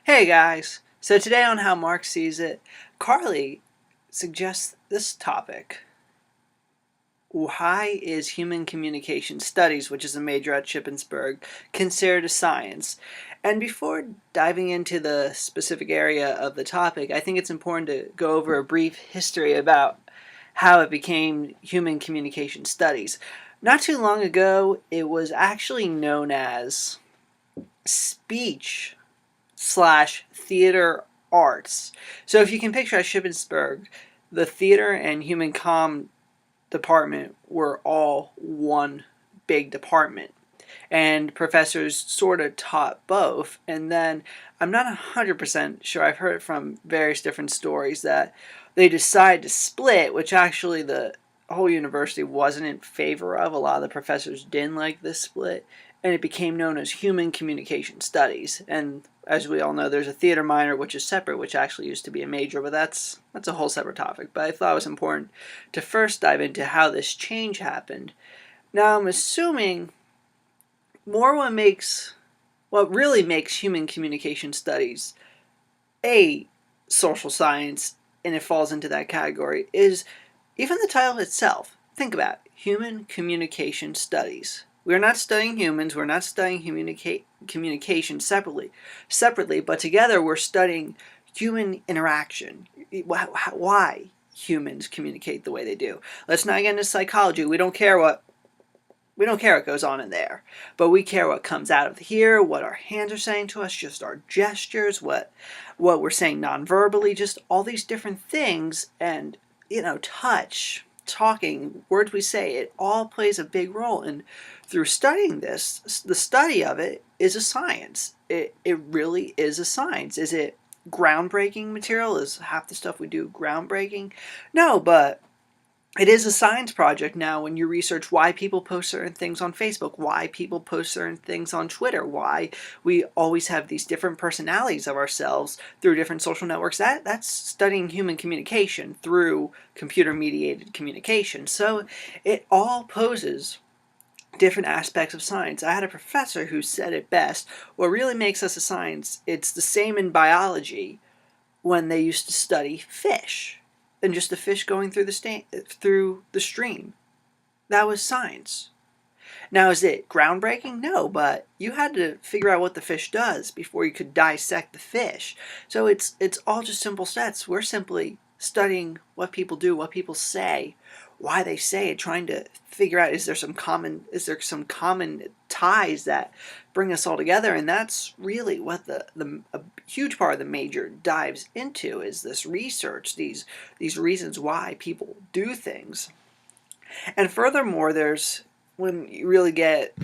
Hey guys! So today on How Mark Sees It, Carly suggests this topic. Why is human communication studies, which is a major at Shippensburg, considered a science? And before diving into the specific area of the topic, I think it's important to go over a brief history about how it became human communication studies. Not too long ago, it was actually known as speech slash theater arts. So if you can picture at Shippensburg, the theater and human comm department were all one big department. And professors sort of taught both. And then I'm not 100% sure, I've heard from various different stories that they decided to split, which actually the whole university wasn't in favor of. A lot of the professors didn't like this split, and it became known as Human Communication Studies. And as we all know, there's a theater minor, which is separate, which actually used to be a major, but that's a whole separate topic. But I thought it was important to first dive into how this change happened. Now, I'm assuming more what really makes human communication studies a social science, and it falls into that category, is even the title itself. Think about it. Human communication studies. We're not studying humans, we're not studying communication separately, but together we're studying human interaction. Why humans communicate the way they do. Let's not get into psychology. We don't care what goes on in there, but we care what comes out of here, what our hands are saying to us, just our gestures, what we're saying non-verbally, just all these different things, and touch, talking, words we say, it all plays a big role. And through studying this, the study of it is a science. It really is a science. Is it groundbreaking material? Is half the stuff we do groundbreaking? No, but it is a science project now when you research why people post certain things on Facebook, why people post certain things on Twitter, why we always have these different personalities of ourselves through different social networks. That's studying human communication through computer-mediated communication. So it all poses different aspects of science. I had a professor who said it best. What really makes us a science, it's the same in biology when they used to study fish and just the fish going through the stream. That was science. Now, is it groundbreaking? No, but you had to figure out what the fish does before you could dissect the fish. So it's all just simple stats. We're simply studying what people do, what people say, why they say it, trying to figure out is there some common ties that bring us all together. And that's really what a huge part of the major dives into, is this research, these reasons why people do things. And furthermore, there's when you really get,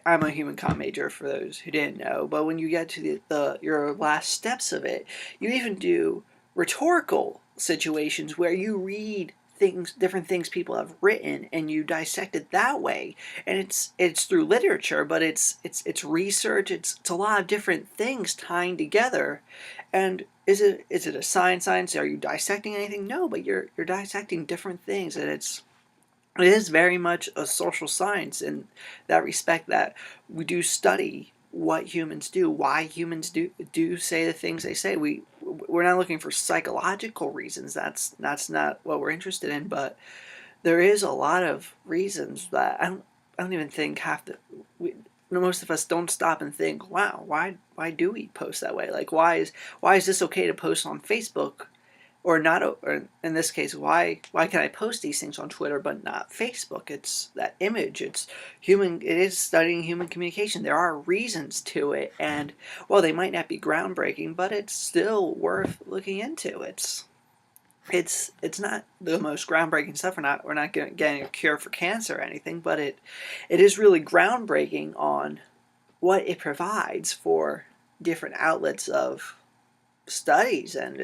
I'm a human comm major for those who didn't know, but when you get to your last steps of it, you even do rhetorical situations where you read different things people have written, and you dissect it that way. And it's through literature, but it's research. It's a lot of different things tying together. And is it a science? Are you dissecting anything? No, but you're dissecting different things, and it is very much a social science in that respect, that we do study what humans do, why humans do say the things they say. We're not looking for psychological reasons. That's not what we're interested in. But there is a lot of reasons that I don't even think most of us don't stop and think, wow, why do we post that way? Like, why is this okay to post on Facebook? Or not, or in this case, why can I post these things on Twitter but not Facebook? It's that image. It is studying human communication. There are reasons to it, and well, they might not be groundbreaking, but it's still worth looking into. It's not the most groundbreaking stuff. We're not getting a cure for cancer or anything, but it is really groundbreaking on what it provides for different outlets of studies, and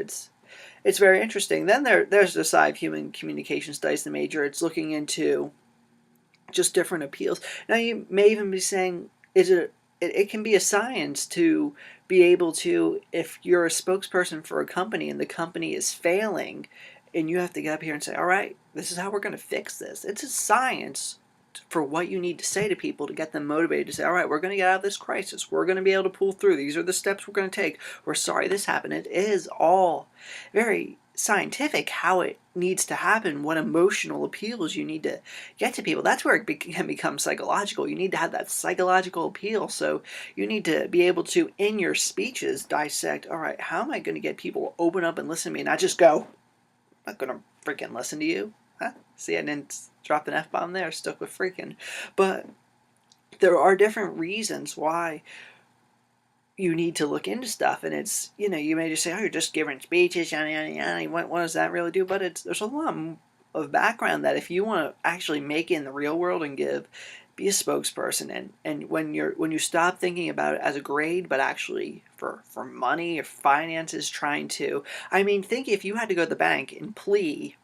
it's very interesting. Then there's the side of human communication studies, the major. It's looking into just different appeals. Now, you may even be saying, it can be a science to be able to, if you're a spokesperson for a company and the company is failing, and you have to get up here and say, all right, this is how we're going to fix this. It's a science for what you need to say to people to get them motivated to say, all right, we're going to get out of this crisis. We're going to be able to pull through. These are the steps we're going to take. We're sorry this happened. It is all very scientific how it needs to happen, what emotional appeals you need to get to people. That's where it can become psychological. You need to have that psychological appeal. So you need to be able to, in your speeches, dissect, all right, how am I going to get people to open up and listen to me, not just go, I'm not going to freaking listen to you. Huh? See, I didn't drop an F-bomb there, stuck with freaking. But there are different reasons why you need to look into stuff, and it's, you may just say, oh, you're just giving speeches, yada, yada, yada. What does that really do? But there's a lot of background that if you want to actually make it in the real world and be a spokesperson, and when you stop thinking about it as a grade, but actually for money or finances, think if you had to go to the bank and plea,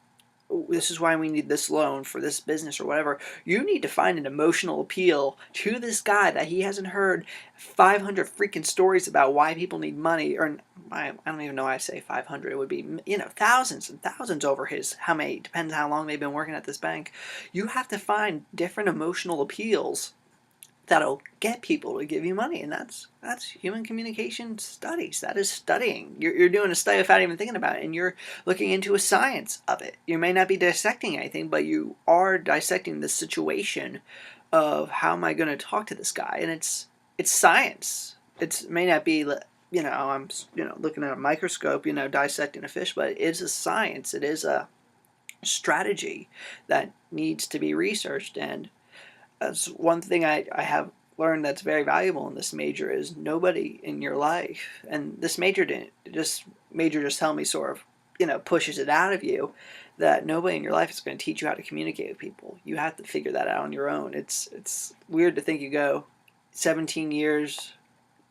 this is why we need this loan for this business or whatever. You need to find an emotional appeal to this guy that he hasn't heard 500 freaking stories about why people need money, or I don't even know why I say 500. It would be, thousands and thousands over how many, depends how long they've been working at this bank. You have to find different emotional appeals that'll get people to give you money, and that's human communication studies. That is studying. You're doing a study without even thinking about it, and you're looking into a science of it. You may not be dissecting anything, but you are dissecting the situation of how am I going to talk to this guy, and it's science. It may not be, I'm looking at a microscope, dissecting a fish, but it is a science. It is a strategy that needs to be researched. And that's one thing I have learned that's very valuable in this major is nobody in your life, and this major just tell me sort of, pushes it out of you, that nobody in your life is going to teach you how to communicate with people. You have to figure that out on your own. It's weird to think you go 17 years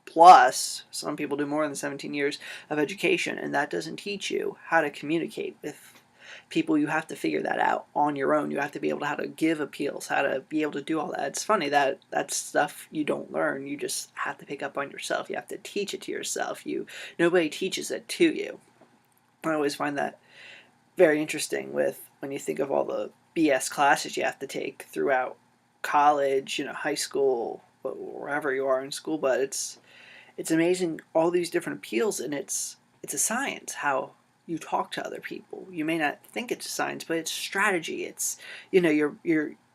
plus, some people do more than 17 years of education, and that doesn't teach you how to communicate with people. You have to figure that out on your own. You have to be able to how to give appeals, how to be able to do all that. It's funny that that's stuff you don't learn. You just have to pick up on yourself. You have to teach it to yourself. Nobody teaches it to you. I always find that very interesting when you think of all the BS classes you have to take throughout college, high school, wherever you are in school. But it's amazing, all these different appeals, and it's a science how you talk to other people. You may not think it's science, but it's strategy. It's, you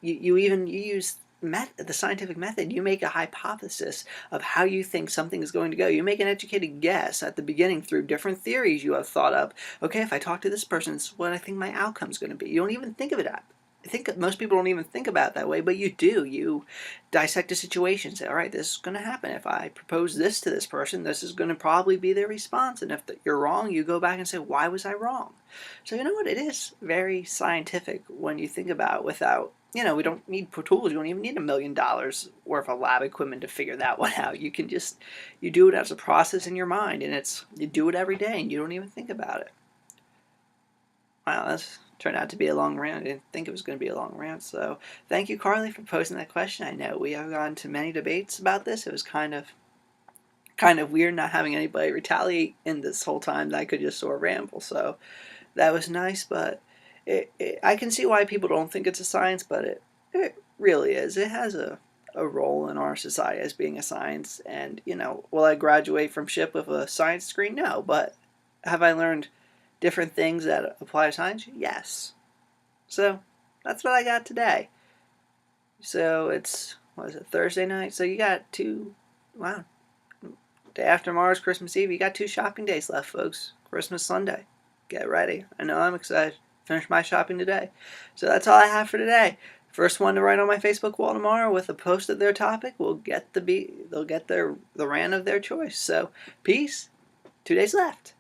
use the scientific method. You make a hypothesis of how you think something is going to go. You make an educated guess at the beginning through different theories you have thought up. Okay, if I talk to this person, this is what I think my outcome is going to be. You don't even think of it at. I think most people don't even think about it that way, but you do. You dissect a situation, say, all right, this is going to happen. If I propose this to this person, this is going to probably be their response. And if you're wrong, you go back and say, why was I wrong? So you know what? It is very scientific when you think about it without, we don't need tools. You don't even need $1 million worth of lab equipment to figure that one out. You do it as a process in your mind, and you do it every day, and you don't even think about it. Wow, that's turned out to be a long rant. I didn't think it was going to be a long rant. So thank you, Carly, for posing that question. I know we have gone to many debates about this. It was kind of weird not having anybody retaliate in this whole time that I could just sort of ramble. So that was nice, but I can see why people don't think it's a science, but it really is. It has a role in our society as being a science. And, will I graduate from SHIP with a science degree? No, but have I learned different things that apply to science? Yes. So that's what I got today. So it's, Thursday night? So you got day after tomorrow's Christmas Eve. You got 2 shopping days left, folks. Christmas Sunday. Get ready. I know I'm excited. Finish my shopping today. So that's all I have for today. First one to write on my Facebook wall tomorrow with a post of their topic will get they'll get the rant of their choice. So peace. 2 days left.